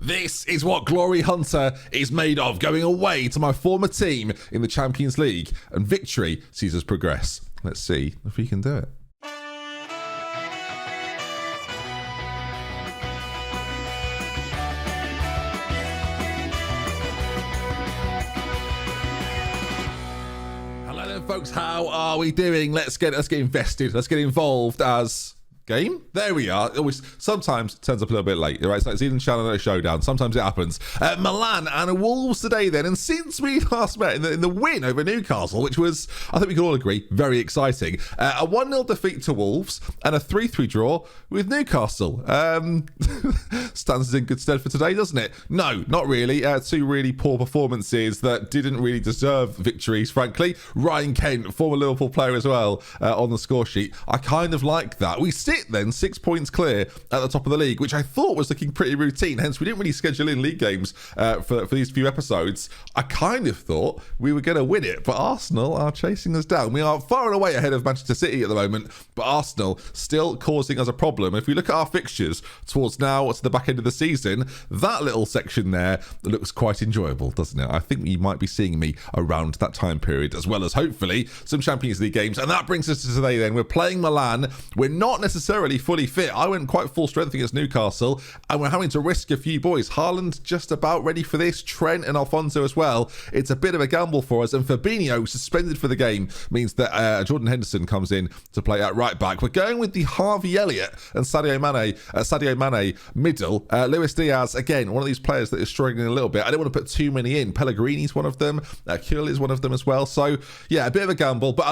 This is what Glory Hunter is made of, going away to my former team in the Champions League, and victory sees us progress. Let's see if we can do it. Hello there, folks. How are we doing? Let's get invested. Let's get involved as... game? There we are. Always, sometimes it turns up a little bit late, right? It's like Zealand Channel Showdown. Sometimes it happens. Milan and Wolves today then. And since we last met in the win over Newcastle, which was, I think we can all agree, very exciting. A 1-0 defeat to Wolves and a 3-3 draw with Newcastle. Stands us in good stead for today, doesn't it? No, not really. Two really poor performances that didn't really deserve victories, frankly. Ryan Kent, former Liverpool player as well, on the score sheet. I kind of like that. We sit then 6 points clear at the top of the league, which I thought was looking pretty routine. Hence, we didn't really schedule in league games for these few episodes. I kind of thought we were going to win it, but Arsenal are chasing us down. We are far and away ahead of Manchester City at the moment, but Arsenal still causing us a problem. If we look at our fixtures towards now to the back end of the season, that little section there looks quite enjoyable, doesn't it? I think you might be seeing me around that time period, as well as hopefully some Champions League games. And that brings us to today then. We're playing Milan. We're not necessarily fully fit. I went quite full strength against Newcastle, and we're having to risk a few boys. Haaland just about ready for this. Trent and Alfonso as well. It's a bit of a gamble for us, and Fabinho suspended for the game means that Jordan Henderson comes in to play at right back. We're going with the Harvey Elliott and Sadio Mane middle. Luis Diaz, again, one of these players that is struggling a little bit. I don't want to put too many in. Pellegrini's one of them. Kul is one of them as well. So yeah, a bit of a gamble, but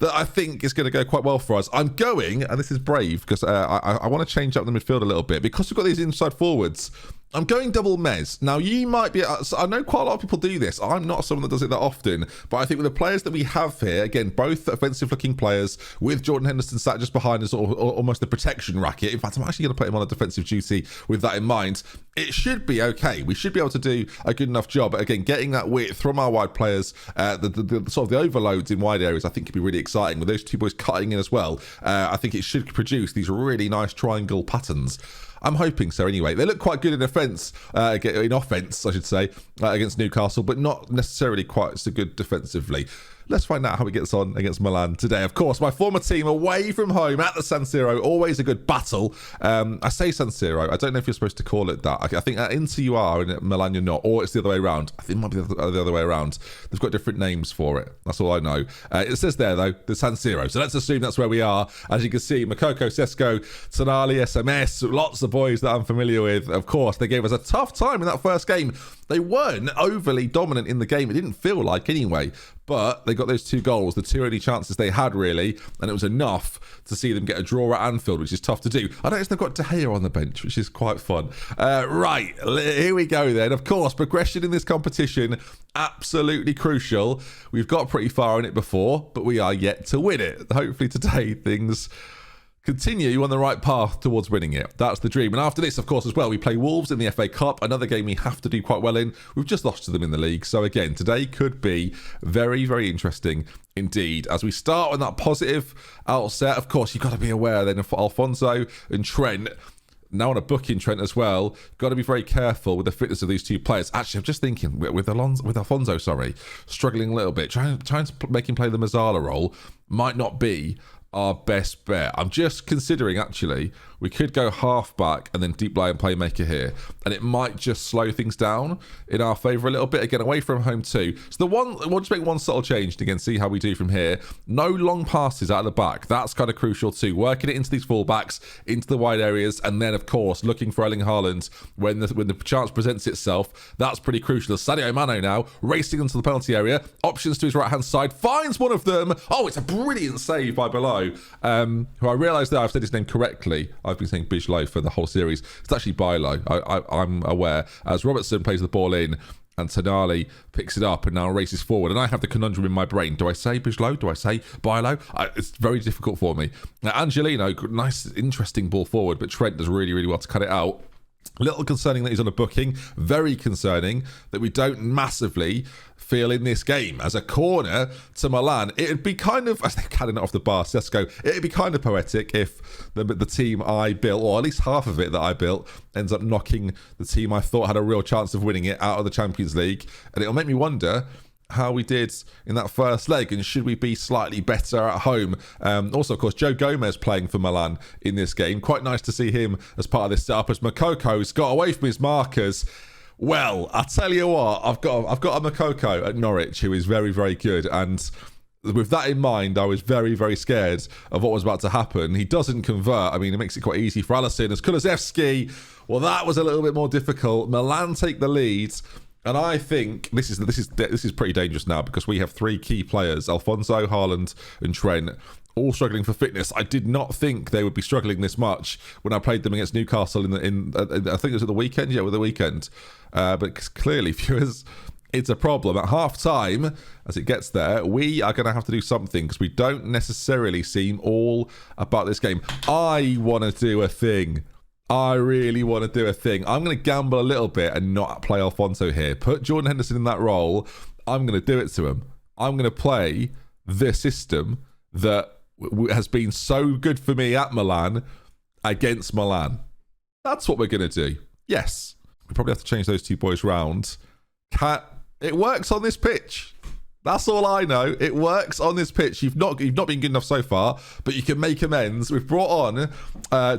that I think is going to go quite well for us. I'm going, and this is brave, because I want to change up the midfield a little bit. Because we've got these inside forwards, I'm going double Mez. Now, you might be... I know quite a lot of people do this. I'm not someone that does it that often. But I think with the players that we have here, again, both offensive-looking players, with Jordan Henderson sat just behind us, or almost the protection racket. In fact, I'm actually going to put him on a defensive duty with that in mind. It should be okay. We should be able to do a good enough job. But again, getting that width from our wide players, the sort of the overloads in wide areas, I think could be really exciting. With those two boys cutting in as well, I think it should produce these really nice triangle patterns. I'm hoping so anyway. They look quite good in offence, I should say, against Newcastle, but not necessarily quite so good defensively. Let's find out how he gets on against Milan today. Of course, my former team away from home at the San Siro. Always a good battle. I say San Siro. I don't know if you're supposed to call it that. I think at Inter you are, and at Milan you're not. Or it's the other way around. I think it might be the other way around. They've got different names for it. That's all I know. It says there, though, the San Siro. So let's assume that's where we are. As you can see, Makoko, Sesko, Tonali, SMS, lots of boys that I'm familiar with. Of course, they gave us a tough time in that first game. They weren't overly dominant in the game. It didn't feel like anyway. But they got those 2 goals, the 2 only chances they had, really, and it was enough to see them get a draw at Anfield, which is tough to do. I noticed they've got De Gea on the bench, which is quite fun. Right, here we go then. Of course, progression in this competition, absolutely crucial. We've got pretty far in it before, but we are yet to win it. Hopefully today things continue on the right path towards winning it. That's the dream. And after this, of course, as well, we play Wolves in the FA Cup, another game we have to do quite well in. We've just lost to them in the league. So again, today could be very, very interesting indeed. As we start on that positive outset, of course, you've got to be aware then of Alfonso and Trent. Now on a booking, Trent, as well. Got to be very careful with the fitness of these 2 players. Actually, I'm just thinking, with Alfonso, struggling a little bit. Trying to make him play the Mazzala role might not be our best bet. I'm just considering, actually, we could go half-back and then deep line playmaker here. And it might just slow things down in our favour a little bit. Again, away from home too. So we'll just make one subtle change to again see how we do from here. No long passes out of the back. That's kind of crucial too. Working it into these fullbacks, into the wide areas, and then, of course, looking for Erling Haaland when the chance presents itself. That's pretty crucial. Sadio Mane now racing into the penalty area. Options to his right-hand side. Finds one of them. Oh, it's a brilliant save by Below, who I realise that I've said his name correctly. I've been saying Bijlow for the whole series. It's actually Bilo. I'm aware. As Robertson plays the ball in and Tonali picks it up and now races forward. And I have the conundrum in my brain. Do I say Bijlow? Do I say Bilo? It's very difficult for me. Now, Angelino, nice, interesting ball forward, but Trent does really, really well to cut it out. A little concerning that he's on a booking. Very concerning that we don't massively feel in this game. As a corner to Milan, it'd be kind of, as they're cutting it off the bar, Sesko, it'd be kind of poetic if the team I built, or at least half of it that I built, ends up knocking the team I thought had a real chance of winning it out of the Champions League. And it'll make me wonder how we did in that first leg, and should we be slightly better at home. Also, of course, Joe Gomez playing for Milan in this game. Quite nice to see him as part of this setup, as Mokoko's got away from his markers. Well, I tell you what, I've got a Mokoko at Norwich who is very, very good, and with that in mind, I was very, very scared of what was about to happen. He doesn't convert. I mean, it makes it quite easy for Alisson. As Kulusevski, well, that was a little bit more difficult. Milan take the lead. And I think this is pretty dangerous now, because we have three key players, Alphonso, Haaland and Trent, all struggling for fitness. I did not think they would be struggling this much when I played them against Newcastle in I think it was at the weekend. Yeah, with the weekend. But clearly, viewers, it's a problem. At half time, as it gets there, we are going to have to do something, because we don't necessarily seem all about this game. I want to do a thing. I really want to do a thing. I'm going to gamble a little bit and not play Alphonso here. Put Jordan Henderson in that role. I'm going to do it to him. I'm going to play the system that has been so good for me at Milan against Milan. That's what we're going to do. Yes. We probably have to change those two boys round. It works on this pitch. That's all I know. It works on this pitch. You've not been good enough so far, but you can make amends. We've brought on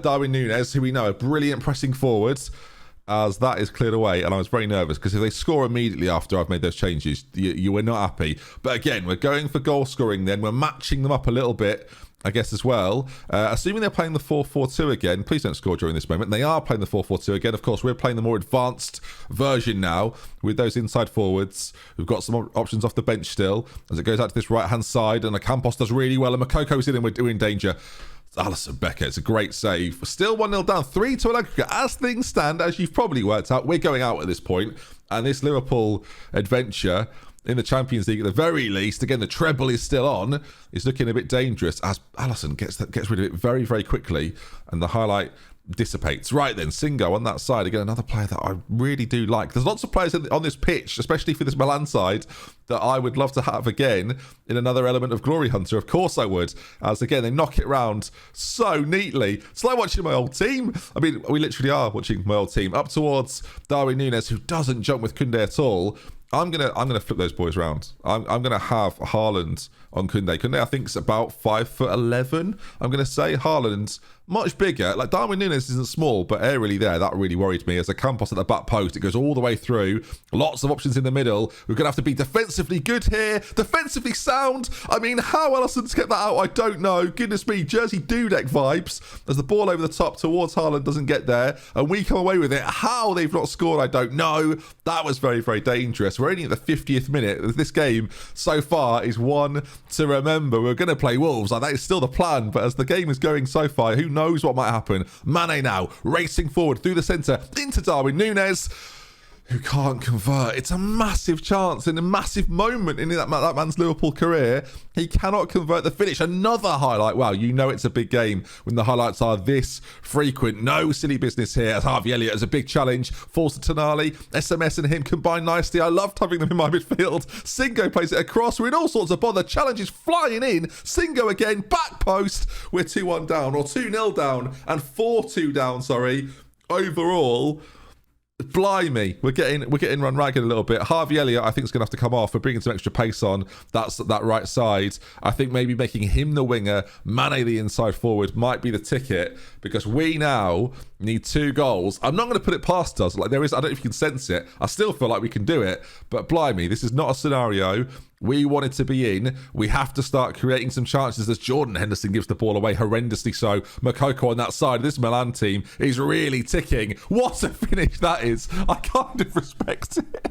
Darwin Núñez, who we know are brilliant pressing forwards, as that is cleared away. And I was very nervous, because if they score immediately after I've made those changes, you were not happy. But again, we're going for goal scoring then. We're matching them up a little bit, I guess, as well. Assuming they're playing the 4-4-2 again. Please don't score during this moment. They are playing the 4-4-2 again. Of course, we're playing the more advanced version now with those inside forwards. We've got some options off the bench still, as it goes out to this right-hand side, and Campos does really well, and Mokoko's in, and we're in danger. Alisson Becker, it's a great save. Still 1-0 down, 3-2 aggregate. As things stand, as you've probably worked out, we're going out at this point, and this Liverpool adventure in the Champions League, at the very least, again, the treble is still on, is looking a bit dangerous, as Alisson gets rid of it very, very quickly, and the highlight dissipates. Right then, Singo on that side, again, another player that I really do like. There's lots of players on this pitch, especially for this Milan side, that I would love to have again in another element of Glory Hunter. Of course I would, as again, they knock it round so neatly. It's like watching my old team. I mean, we literally are watching my old team. Up towards Darwin Núñez, who doesn't jump with Koundé at all. I'm gonna flip those boys round. I'm gonna have Haaland on Koundé. Koundé, I think, is about 5'11". I'm gonna say Haaland much bigger. Like, Darwin Núñez isn't small, but aerially there, that really worried me. As a Campos at the back post, it goes all the way through. Lots of options in the middle. We're gonna have to be defensively good here, defensively sound. I mean, how Alisson's kept that out, I don't know. Goodness me, Jersey Dudek vibes. As the ball over the top towards Haaland doesn't get there, and we come away with it. How they've not scored, I don't know. That was very, very dangerous. We're only at the 50th minute. This game so far is one to remember. We're going to play Wolves. Like, that is still the plan, but as the game is going so far, who knows what might happen. Mane now racing forward through the centre into Darwin Núñez, who can't convert. It's a massive chance and a massive moment in that man's Liverpool career. He cannot convert the finish. Another highlight. Wow, you know it's a big game when the highlights are this frequent. No silly business here, as Harvey Elliott has a big challenge. Falls to Tonali. SMS and him combine nicely. I loved having them in my midfield. Singo plays it across. We're in all sorts of bother. Challenge is flying in. Singo again. Back post. We're 2-1 down, or 2-0 down, and 4-2 down, sorry. Overall, blimey, we're getting run ragged a little bit. Harvey Elliott, I think, is going to have to come off. We're bringing some extra pace on. That's that right side. I think maybe making him the winger, Mane the inside forward, might be the ticket, because we now need 2 goals. I'm not going to put it past us. Like, there is, I don't know if you can sense it. I still feel like we can do it, but blimey, this is not a scenario we wanted to be in. We have to start creating some chances, as Jordan Henderson gives the ball away horrendously so. Moukoko on that side of this Milan team is really ticking. What a finish that is. I kind of respect it.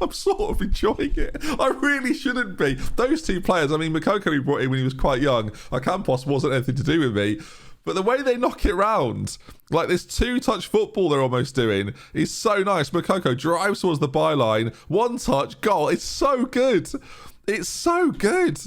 I'm sort of enjoying it. I really shouldn't be. Those 2 players, I mean, Moukoko we brought in when he was quite young. Campos wasn't anything to do with me. But the way they knock it round, like this 2-touch football they're almost doing, is so nice. Moukoko drives towards the byline, 1 touch, goal. It's so good. It's so good.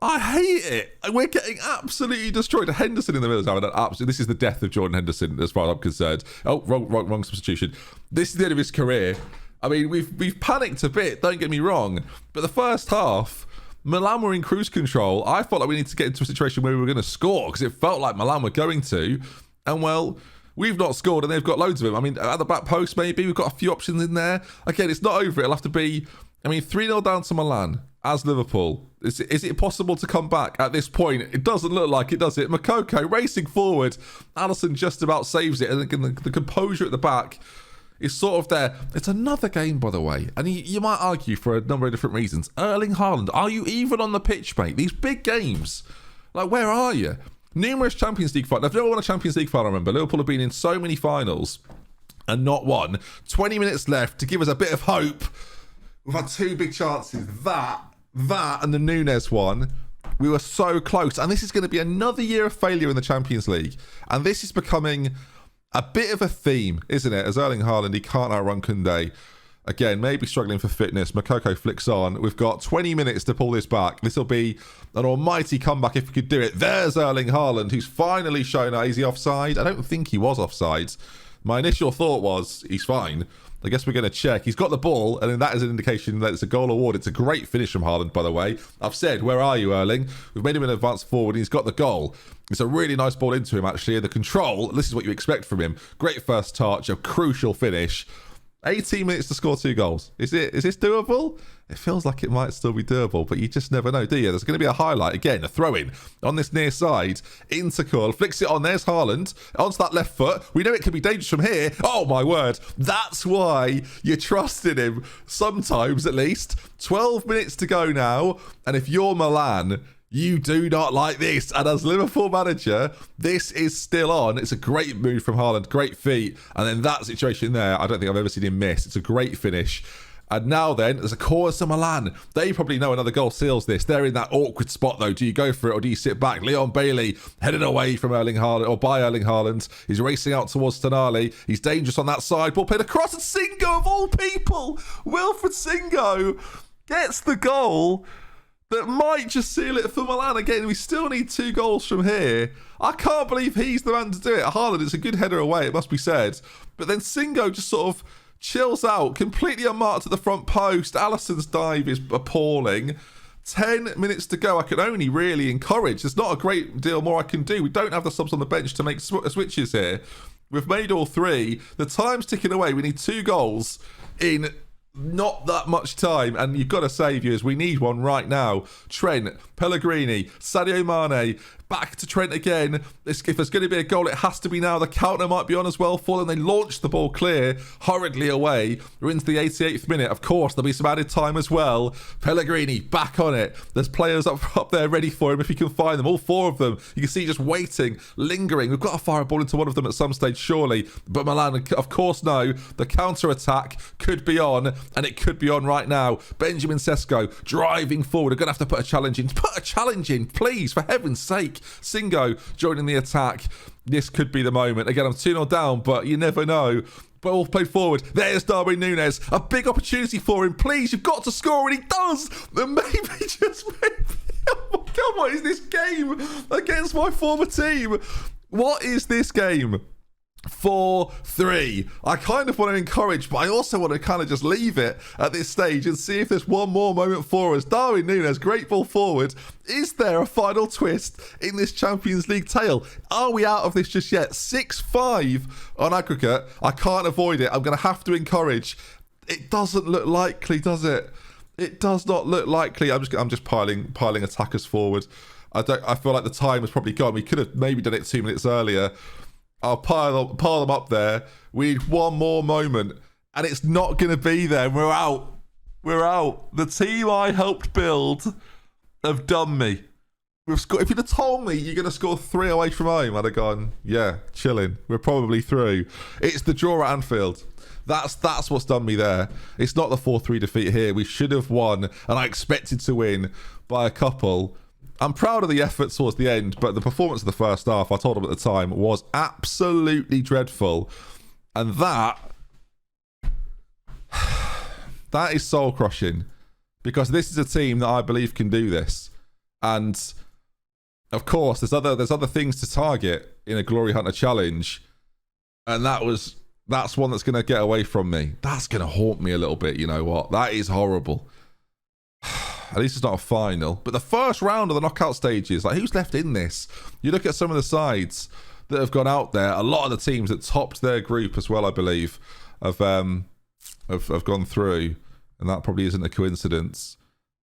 I hate it. We're getting absolutely destroyed. Henderson in the middle is having an absolute. This is the death of Jordan Henderson, as far as I'm concerned. Oh, wrong substitution. This is the end of his career. I mean, we've panicked a bit. Don't get me wrong, but the first half, Milan were in cruise control. I felt like we needed to get into a situation where we were going to score because it felt like Milan were going to, and well, we've not scored and they've got loads of them. I mean, at the back post maybe we've got a few options in there. Again, it's not over. It'll have to be. I mean, 3-0 down to Milan as Liverpool. Is it possible to come back at this point? It doesn't look like it, does it? Moukoko racing forward. Alisson just about saves it. And again, the composure at the back is sort of there. It's another game, by the way. And you might argue for a number of different reasons. Erling Haaland, are you even on the pitch, mate? These big games. Like, where are you? Numerous Champions League finals. I've never won a Champions League final, I remember. Liverpool have been in so many finals and not won. 20 minutes left to give us a bit of hope. We've had two big chances. That and the Nunes one. We were so close. And this is going to be another year of failure in the Champions League. And this is becoming a bit of a theme, isn't it? As Erling Haaland, he can't outrun Koundé. Again, maybe struggling for fitness. Moukoko flicks on. We've got 20 minutes to pull this back. This will be an almighty comeback if we could do it. There's Erling Haaland, who's finally shown out. Is he offside? I don't think he was offside. My initial thought was, he's fine. I guess we're going to check. He's got the ball, and then that is an indication that it's a goal award. It's a great finish from Haaland, by the way. I've said, where are you, Erling? We've made him an advance forward, and he's got the goal. It's a really nice ball into him, actually. And the control, this is what you expect from him. Great first touch, a crucial finish. 18 minutes to score 2 goals. Is this doable? It feels like it might still be doable, but you just never know, do you? There's going to be a highlight. Again, a throw-in on this near side. Into Kuhl. Flicks it on. There's Haaland. Onto that left foot. We know it can be dangerous from here. Oh, my word. That's why you trust in him. Sometimes, at least. 12 minutes to go now. And if you're Milan, you do not like this. And as Liverpool manager, this is still on. It's a great move from Haaland. Great feet. And then that situation there, I don't think I've ever seen him miss. It's a great finish. And now then, there's a corner to Milan. They probably know another goal seals this. They're in that awkward spot, though. Do you go for it or do you sit back? Leon Bailey headed away from Erling Haaland, or by Erling Haaland. He's racing out towards Tonali. He's dangerous on that side. Ball played across, and Singo, of all people, Wilfred Singo gets the goal that might just seal it for Milan. Again, we still need 2 goals from here. I can't believe he's the man to do it. Haaland, it's a good header away, it must be said. But then Singo just sort of chills out, completely unmarked at the front post. Alisson's dive is appalling. 10 minutes to go. I can only really encourage. There's not a great deal more I can do. We don't have the subs on the bench to make switches here. We've made all 3. The time's ticking away. We need 2 goals in not that much time, and you've got to save yours. We need one right now. Trent, Pellegrini, Sadio Mane, back to Trent again. If there's going to be a goal, it has to be now. The counter might be on as well for them. They launch the ball clear, hurriedly away. We're into the 88th minute. Of course, there'll be some added time as well. Pellegrini back on it. There's players up there ready for him if he can find them. All 4 of them. You can see just waiting, lingering. We've got to fire a ball into one of them at some stage, surely. But Milan, of course, no. The counter-attack could be on, and it could be on right now. Benjamin Sesko driving forward. We're going to have to put a challenge in. Put a challenge in, please, for heaven's sake. Singo joining the attack. This could be the moment. Again, I'm 2-0 down, but you never know. Ball played forward. There's Darwin Nunes. A big opportunity for him. Please, you've got to score, and he does. And maybe, just maybe. Oh my God, what is this game against my former team? What is this game? 4-3. I kind of want to encourage, but I also want to kind of just leave it at this stage and see if there's one more moment for us. Darwin Nunes, great ball forward. Is there a final twist in this Champions League tale? Are we out of this just yet? 6-5 on aggregate. I can't avoid it. I'm going to have to encourage. It doesn't look likely, does it? It does not look likely. I'm just piling attackers forward. I feel like the time has probably gone. We could have maybe done it 2 minutes earlier. I'll pile them up there. We need one more moment, and it's not going to be there. We're out. We're out. The team I helped build have done me. If you'd have told me you're going to score 3 away from home, I'd have gone, yeah, chilling. We're probably through. It's the draw at Anfield. That's what's done me there. It's not the 4-3 defeat here. We should have won, and I expected to win by a couple. I'm proud of the effort towards the end, but the performance of the first half, I told him at the time, was absolutely dreadful. And that is soul-crushing, because this is a team that I believe can do this. And of course, there's other things to target in a Glory Hunter challenge, and that's one that's going to get away from me. That's going to haunt me a little bit. You know what? That is horrible. At least it's not a final. But the first round of the knockout stages, like, who's left in this? You look at some of the sides that have gone out there. A lot of the teams that topped their group as well, I believe, have gone through, and that probably isn't a coincidence.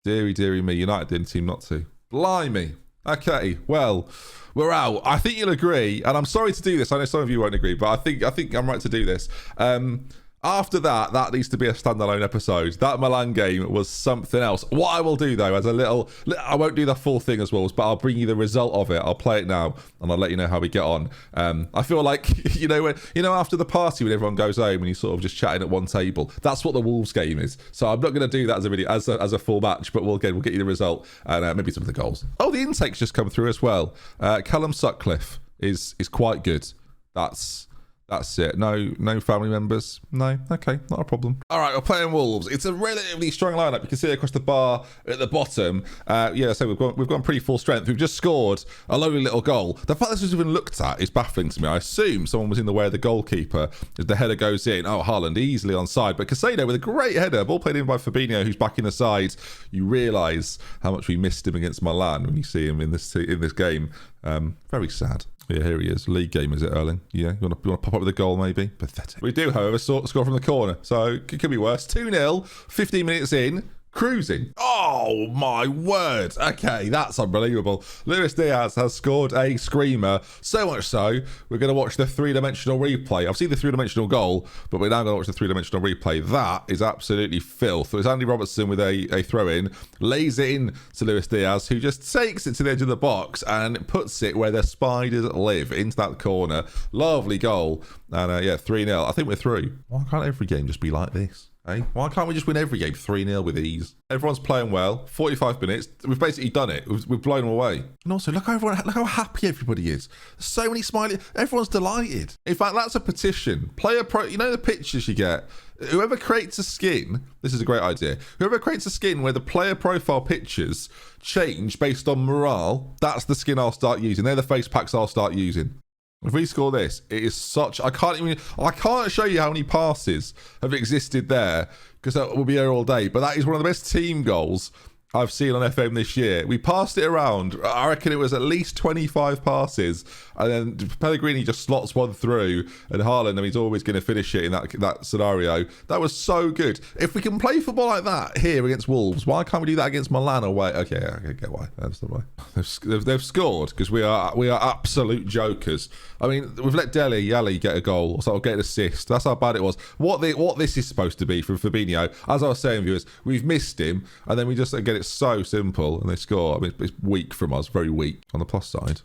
Deary me, United didn't seem not to. Blimey. Okay, well, we're out. I think you'll agree, and I'm sorry to do this. I know some of you won't agree, but I think I'm right to do this. After that needs to be a standalone episode. That Milan game was something else. What I will do, though, as I won't do the full thing as well, but I'll bring you the result of it. I'll play it now, and I'll let you know how we get on. I feel like, after the party when everyone goes home and you're sort of just chatting at one table, that's what the Wolves game is. So I'm not going to do that as a video, as a full match, but we'll get you the result and maybe some of the goals. Oh, the intake's just come through as well. Callum Sutcliffe is quite good. That's it. No family members. No. Okay, not a problem. All right, we're playing Wolves. It's a relatively strong lineup. You can see across the bar at the bottom. So we've gone pretty full strength. We've just scored a lovely little goal. The fact this was even looked at is baffling to me. I assume someone was in the way of the goalkeeper as the header goes in. Oh, Haaland easily onside, but Casado with a great header. Ball played in by Fabinho, who's back in the side. You realise how much we missed him against Milan when you see him in this game. Very sad. Yeah, here he is. League game, is it, Erling? Yeah, you want to pop up with a goal, maybe? Pathetic. We do, however, score from the corner, so it could be worse. 2-0, 15 minutes in, cruising. Oh, my word. Okay, that's unbelievable. Luis Diaz has scored a screamer, so much so, we're going to watch the three-dimensional replay. I've seen the three-dimensional goal, but we're now going to watch the three-dimensional replay. That is absolutely filth. It's Andy Robertson with a throw-in, lays it in to Luis Diaz, who just takes it to the edge of the box and puts it where the spiders live, into that corner. Lovely goal. And 3-0. I think we're through. Why can't every game just be like this? Hey, why can't we just win every game 3-0 with ease? Everyone's playing well. 45 minutes. We've basically done it. We've blown them away. And also, look how happy everybody is. There's so many smiley. Everyone's delighted. In fact, that's a petition. You know the pictures you get? Whoever creates a skin, this is a great idea. Whoever creates a skin where the player profile pictures change based on morale, that's the skin I'll start using. They're the face packs I'll start using. If we score this, it is such... I can't show you how many passes have existed there, because that will be here all day. But that is one of the best team goals I've seen on FM this year. We passed it around. I reckon it was at least 25 passes. And then Pellegrini just slots one through. And Haaland, he's always going to finish it in that scenario. That was so good. If we can play football like that here against Wolves, why can't we do that against Milan away? Okay, I get why. That's the way. They've scored because we are absolute jokers. I mean, we've let Dele Alli get a goal, or get an assist. That's how bad it was. What this is supposed to be from Fabinho, as I was saying, viewers, we've missed him, and then we just get it so simple, and they score. I mean, it's weak from us, very weak. On the plus side,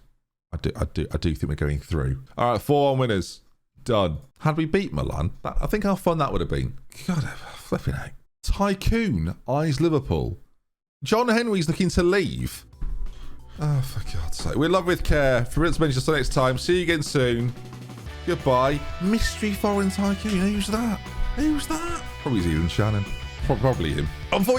I do think we're going through. All right, 4-1 winners, done. Had we beat Milan, I think how fun that would have been. God, flipping out. Tycoon eyes Liverpool. John Henry's looking to leave. Oh, for God's sake. We're love with care. For DoctorBenjy, until next time. See you again soon. Goodbye. Mystery foreign tycoon. Who's that? Probably Ian Shannon. Probably him. Oh, before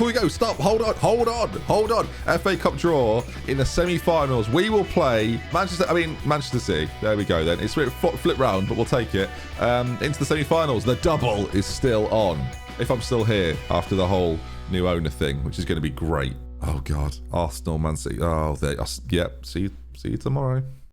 we go, stop. Hold on. FA Cup draw in the semi-finals. We will play Manchester City. There we go then. It's flip round, but we'll take it. Into the semi-finals. The double is still on. If I'm still here after the whole new owner thing, which is going to be great. Oh God, Arsenal, Man City. Oh, yep. See you tomorrow.